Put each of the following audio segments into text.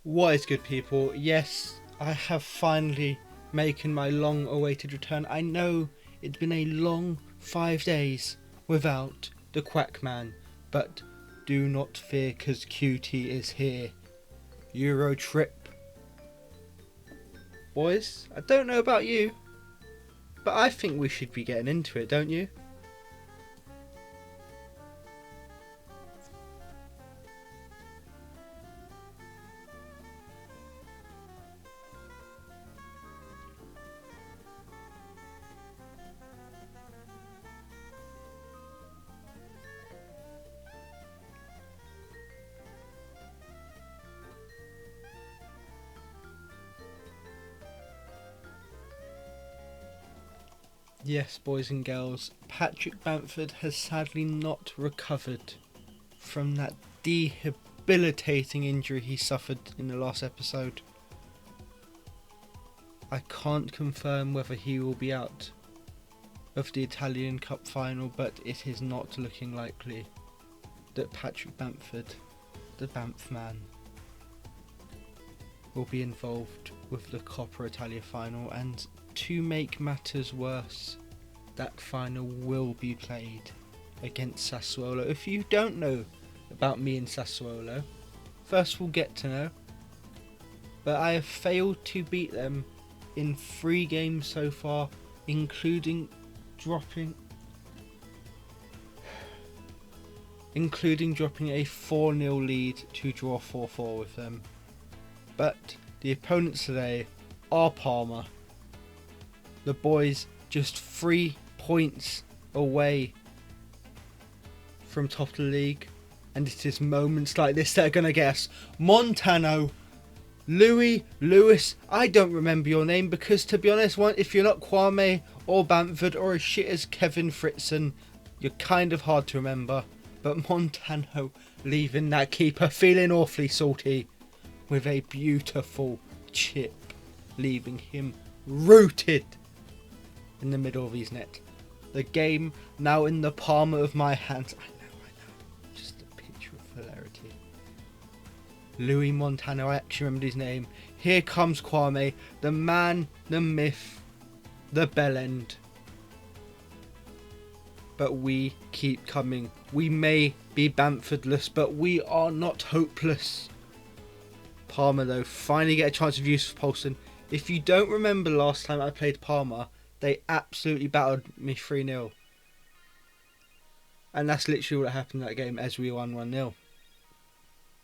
What is good, people? Yes, I have finally making my long awaited return. I know it's been a long 5 days without the Quackman, but do not fear, cause QT is here. Eurotrip. Boys, I don't know about you, but I think we should be getting into it, don't you? Yes, boys and girls, Patrick Bamford has sadly not recovered from that debilitating injury he suffered in the last episode. I can't confirm whether he will be out of the Italian Cup final, but it is not looking likely that Patrick Bamford, the Bamf man, will be involved with the Coppa Italia final. And to make matters worse, that final will be played against Sassuolo. If you don't know about me and Sassuolo, first we'll get to know, but I have failed to beat them in 3 games so far, including dropping a 4-0 lead to draw 4-4 with them. But the opponents today are Parma. The boys just 3 points away from top of the league, and it is moments like this that are going to get us. Montano, Lewis, I don't remember your name because, to be honest, if you're not Kwame or Bamford or as shit as Kevin Fritzen, you're kind of hard to remember. But Montano leaving that keeper feeling awfully salty with a beautiful chip, leaving him rooted in the middle of his net. The game now in the palm of my hands. I know. Just a picture of hilarity. Louis Montano, I actually remembered his name. Here comes Kwame, the man, the myth, the bellend. But we keep coming. We may be Bamfordless, but we are not hopeless. Parma, though, finally get a chance of use for Paulson. If you don't remember last time I played Parma, they absolutely battled me 3-0. And that's literally what happened in that game as we won 1-0.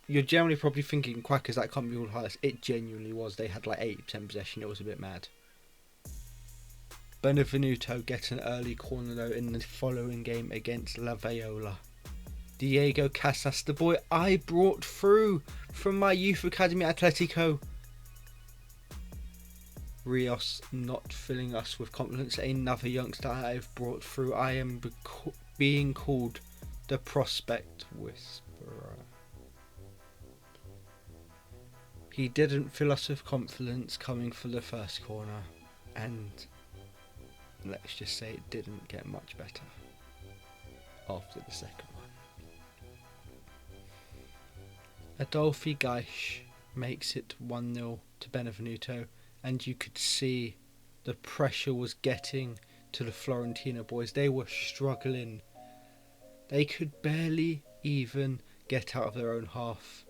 You're generally probably thinking, Quackers, that can't be all highlights. It genuinely was. They had like 80% possession. It was a bit mad. Benvenuto gets an early corner though in the following game against La Viola. Diego Casas, the boy I brought through from my youth academy at Atletico. Rios not filling us with confidence. Another youngster I've brought through. I am being called the prospect whisperer. He didn't fill us with confidence coming for the first corner, and let's just say it didn't get much better after the second one. Adolfi Gaish makes it 1-0 to Benvenuto, and you could see the pressure was getting to the Florentina boys. They were struggling. They could barely even get out of their own half,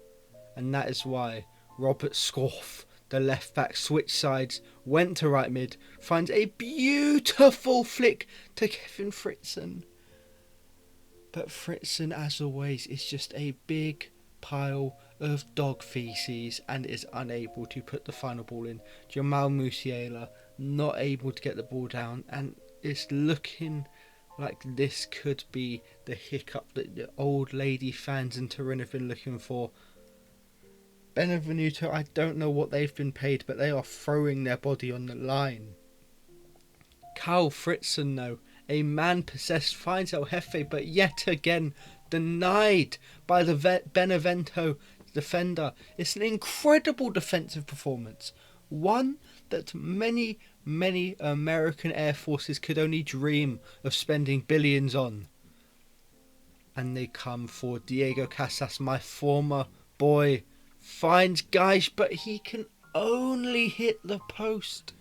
and that is why Robert Scorff, the left back, switched sides, went to right mid, finds a beautiful flick to Kevin Fritzen. But Fritzen, as always, is just a big pile of dog feces and is unable to put the final ball in. Jamal Musiala not able to get the ball down, and it's looking like this could be the hiccup that the old lady fans in Turin have been looking for. Benvenuto, I don't know what they've been paid, but they are throwing their body on the line. Carl Fritzen, though, a man possessed, finds El Jefe, but yet again denied by the Benevento defender. It's an incredible defensive performance, one that many American air forces could only dream of spending billions on. And they come for Diego Casas, my former boy finds Geish, but he can only hit the post.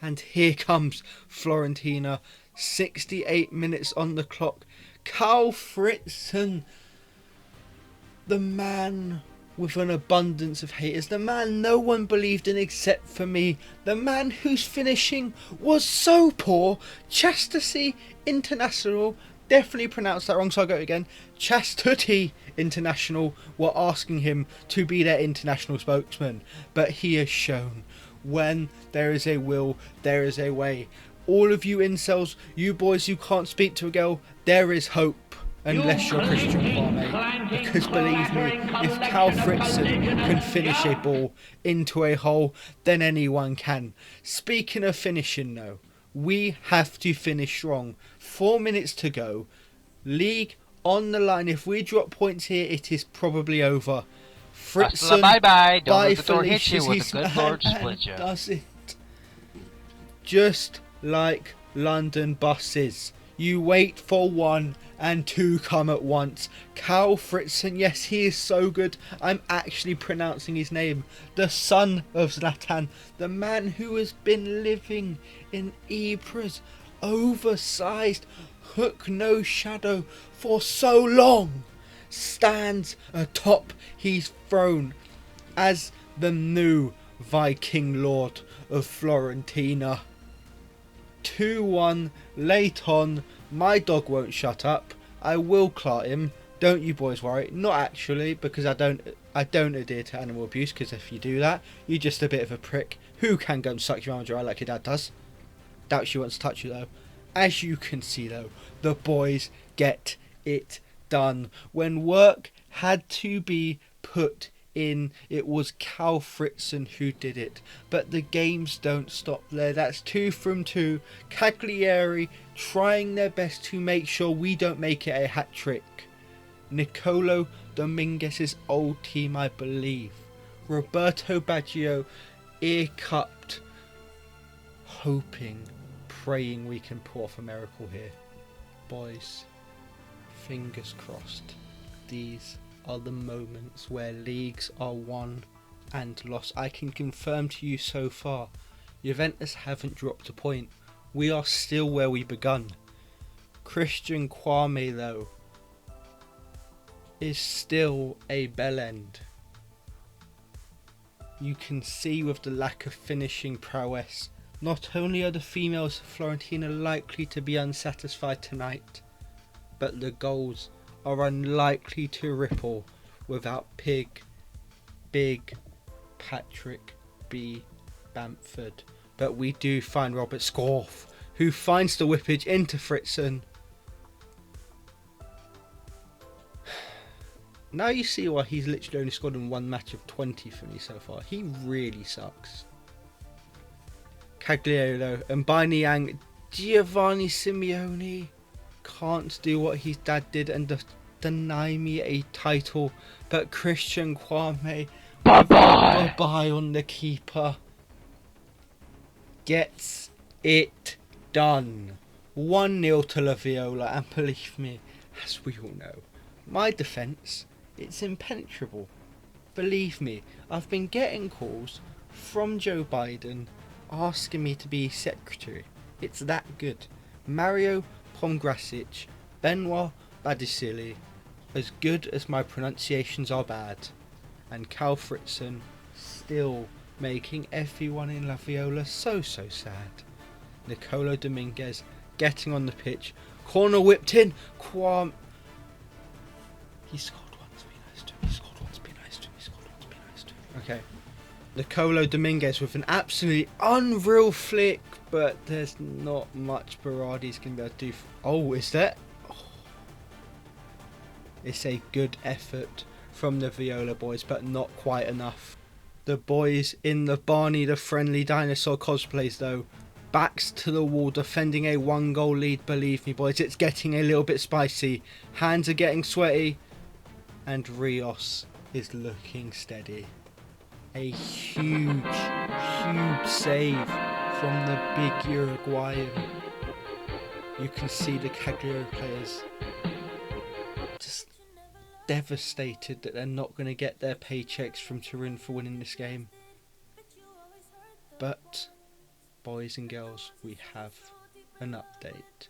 And here comes Florentina, 68 minutes on the clock. Carl Fritzen, the man with an abundance of haters, the man no one believed in except for me, the man whose finishing was so poor. Chastity International, definitely pronounced that wrong, so I'll go again. Chastity International were asking him to be their international spokesman, but he has shown when there is a will, there is a way. All of you incels, you boys who can't speak to a girl, there is hope. Unless you're Christian Kwame. Because believe me, if Cal Fritzen can finish a ball into a hole, then anyone can. Speaking of finishing though, we have to finish strong. 4 minutes to go. League on the line. If we drop points here, it is probably over. Fritzen, bye-bye. Don't by let the door hit Felicia's, you with a good Lord split you. does it. Just like London buses. You wait for one and two come at once. Cal Fritzen, yes, he is so good. I'm actually pronouncing his name. The son of Zlatan. The man who has been living in Ypres, oversized, hook no shadow for so long, stands atop his throne as the new Viking Lord of Florentina. 2-1 late on. My dog won't shut up. I will claw him. Don't you boys worry. Not actually, because I don't adhere to animal abuse, because if you do that, you're just a bit of a prick who can go and suck your arm dry like your dad does. Doubt she wants to touch you though. As you can see though, the boys get it done. When work had to be put in, it was Cal Fritzen who did it. But the games don't stop there. That's 2 from 2. Cagliari trying their best to make sure we don't make it a hat-trick. Nicolo Dominguez's old team, I believe. Roberto Baggio, ear-cupped, hoping, praying we can pull off a miracle here. Boys, fingers crossed. These are the moments where leagues are won and lost. I can confirm to you so far, Juventus haven't dropped a point. We are still where we begun. Christian Kwame though is still a bell end. You can see with the lack of finishing prowess, not only are the females of Florentina likely to be unsatisfied tonight, but the goals are unlikely to ripple without Big Patrick B. Bamford. But we do find Robert Scorff, who finds the whippage into Fritzen. Now you see why he's literally only scored in one match of 20 for me so far. He really sucks. Cagliari and by Niang, Giovanni Simeone can't do what his dad did and deny me a title, but Christian Kwame, bye-bye on the keeper, gets it done. 1-0 to La Viola, and believe me, as we all know, my defence, it's impenetrable. Believe me, I've been getting calls from Joe Biden asking me to be secretary. It's that good. Mario Pomgrasic, Benoit Badisili, as good as my pronunciations are bad. And Cal Fritzen still making everyone in La Viola so sad. Nicolo Dominguez getting on the pitch. Corner whipped in. He scored once, be nice to him. He scored once, be nice to him. He scored once, be nice to him. Okay. Nicolo Dominguez with an absolutely unreal flick, but there's not much Berardi's going to be able to do. Oh, is that? Oh. It's a good effort from the Viola boys, but not quite enough. The boys in the Barney the Friendly Dinosaur cosplays though, backs to the wall defending a 1-goal lead. Believe me boys, it's getting a little bit spicy. Hands are getting sweaty and Rios is looking steady. A huge save from the big Uruguayan. You can see the Cagliari players just devastated that they're not going to get their paychecks from Turin for winning this game. But, boys and girls, we have an update.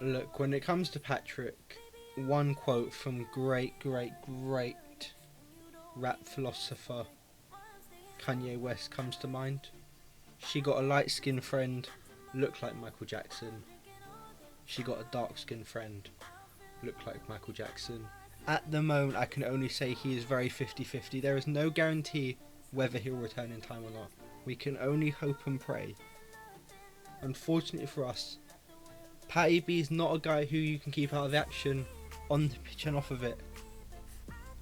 Look, when it comes to Patrick, one quote from great rap philosopher Kanye West comes to mind. She got a light-skinned friend, looked like Michael Jackson. She got a dark-skinned friend, looked like Michael Jackson. At the moment, I can only say he is very 50-50. There is no guarantee whether he'll return in time or not. We can only hope and pray. Unfortunately for us, Patty B is not a guy who you can keep out of action on the pitch and off of it.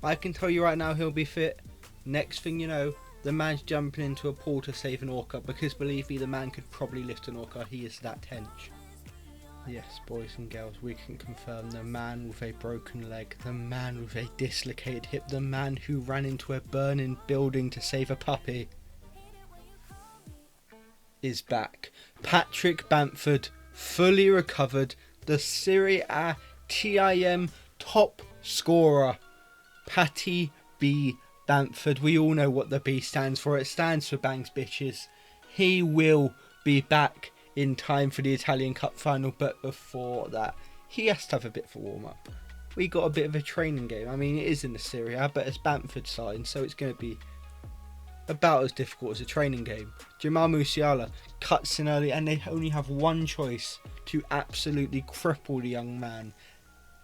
I can tell you right now he'll be fit. Next thing you know, the man's jumping into a pool to save an orca, because believe me, the man could probably lift an orca. He is that tench. Yes, boys and girls, we can confirm the man with a broken leg, the man with a dislocated hip, the man who ran into a burning building to save a puppy is back. Patrick Bamford, fully recovered, the Serie A TIM top scorer. Patty B Bamford. We all know what the B stands for. It stands for Bangs Bitches. He will be back in time for the Italian Cup final, but before that, he has to have a bit of a warm-up. We got a bit of a training game. I mean, it is in the Serie A, but it's Bamford side, so it's going to be about as difficult as a training game. Jamal Musiala cuts in early, and they only have one choice to absolutely cripple the young man.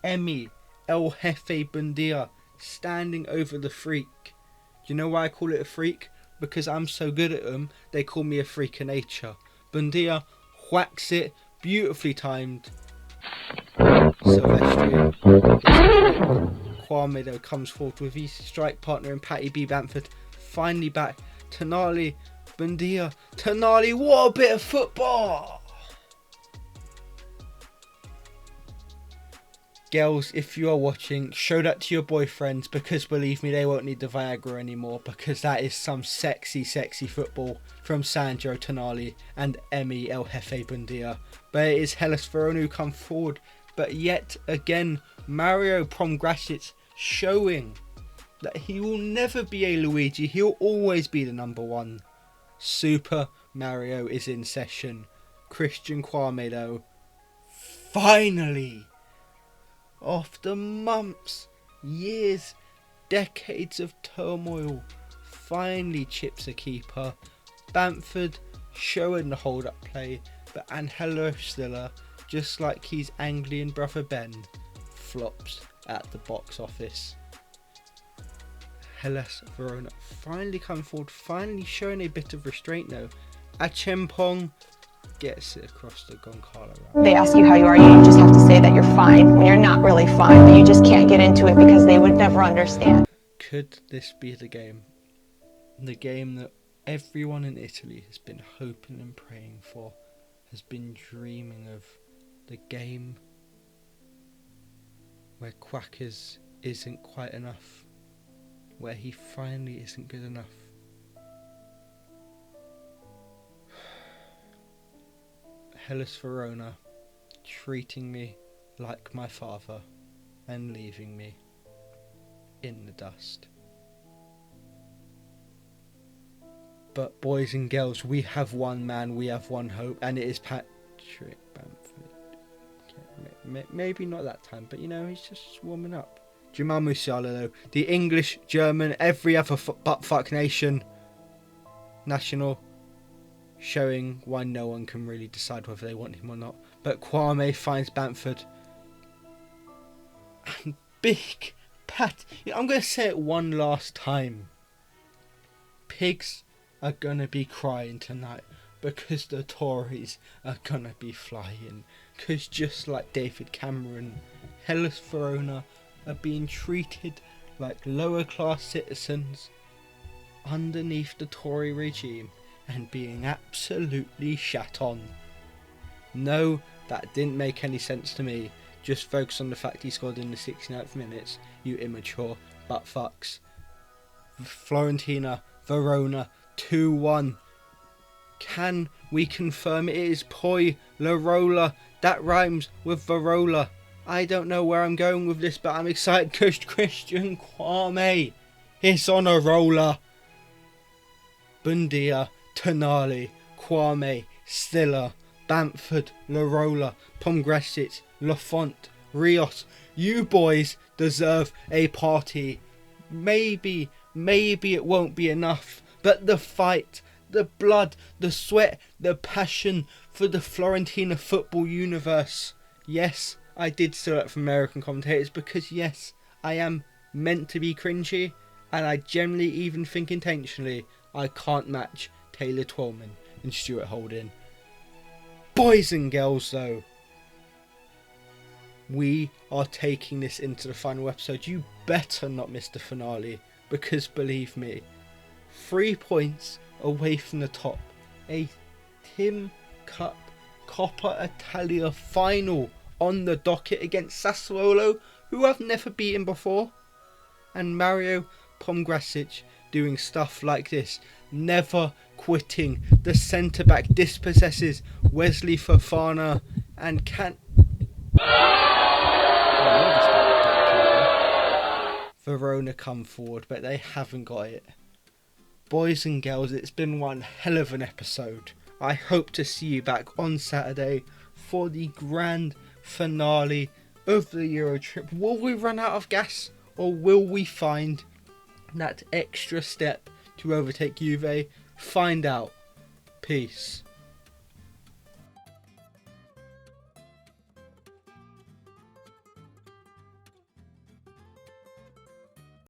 Emi El Jefe Bundia standing over the freak. Do you know why I call it a freak? Because I'm so good at them, they call me a freak of nature. Bundia whacks it, beautifully timed. Silvestri Kwame though comes forward with his strike partner and Patty B Bamford finally back. Tonali, Bundia, Tonali, what a bit of football! Girls, if you are watching, show that to your boyfriends, because believe me, they won't need the Viagra anymore, because that is some sexy football from Sandro Tonali and Emi El Jefe Bundia. But it is Hellas Verona who come forward, but yet again, Mario Pomgrasic showing that he will never be a Luigi, he'll always be the number one. Super Mario is in session. Christian Kwame though, finally, after months, years, decades of turmoil, finally chips a keeper. Bamford showing the hold-up play, but Angelo Stiller, just like his Anglian brother Ben, flops at the box office. Hellas Verona finally come forward, finally showing a bit of restraint though. Achempong gets it across the Goncalo route. They ask you how you are, you just have to say that you're fine when you're not really fine, but you just can't get into it because they would never understand. Could this be the game? The game that everyone in Italy has been hoping and praying for, has been dreaming of. The game where Quackers isn't quite enough, where he finally isn't good enough. Hellas Verona treating me like my father and leaving me in the dust. But boys and girls, we have one man, we have one hope, and it is Patrick Bamford. Okay, maybe not that time, but you know, he's just warming up. Jamal Musiala though, the English, German, every other buttfuck national, showing why no one can really decide whether they want him or not. But Kwame finds Bamford. And big Pat. I'm going to say it one last time. Pigs are going to be crying tonight, because the Tories are going to be flying. Because just like David Cameron, Hellas Verona are being treated like lower class citizens underneath the Tory regime and being absolutely shat on. No, that didn't make any sense to me. Just focus on the fact he scored in the 69th minutes, you immature butt fucks. Fiorentina, Verona, 2-1. Can we confirm it is Poi Larola? That rhymes with Varola. I don't know where I'm going with this, but I'm excited because Christian Kwame is on a roller. Bundia, Tonali, Kwame, Stiller, Bamford, Larola, Pomgresic, Lafont, Rios. You boys deserve a party. Maybe it won't be enough, but the fight, the blood, the sweat, the passion for the Florentina football universe. Yes, I did steal it from American commentators because yes, I am meant to be cringy, and I generally even think intentionally I can't match Taylor Twellman and Stuart Holding. Boys and girls though, we are taking this into the final episode. You better not miss the finale, because believe me, 3 points away from the top, a Tim Cup Coppa Italia final on the docket against Sassuolo, who I've never beaten before, and Mario Pomgresic doing stuff like this, never quitting. The centre back dispossesses Wesley Fofana and can't. Verona come forward, but they haven't got it. Boys and girls, it's been one hell of an episode. I hope to see you back on Saturday for the grand finale of the Eurotrip. Will we run out of gas, or will we find that extra step to overtake Juve? Find out. Peace.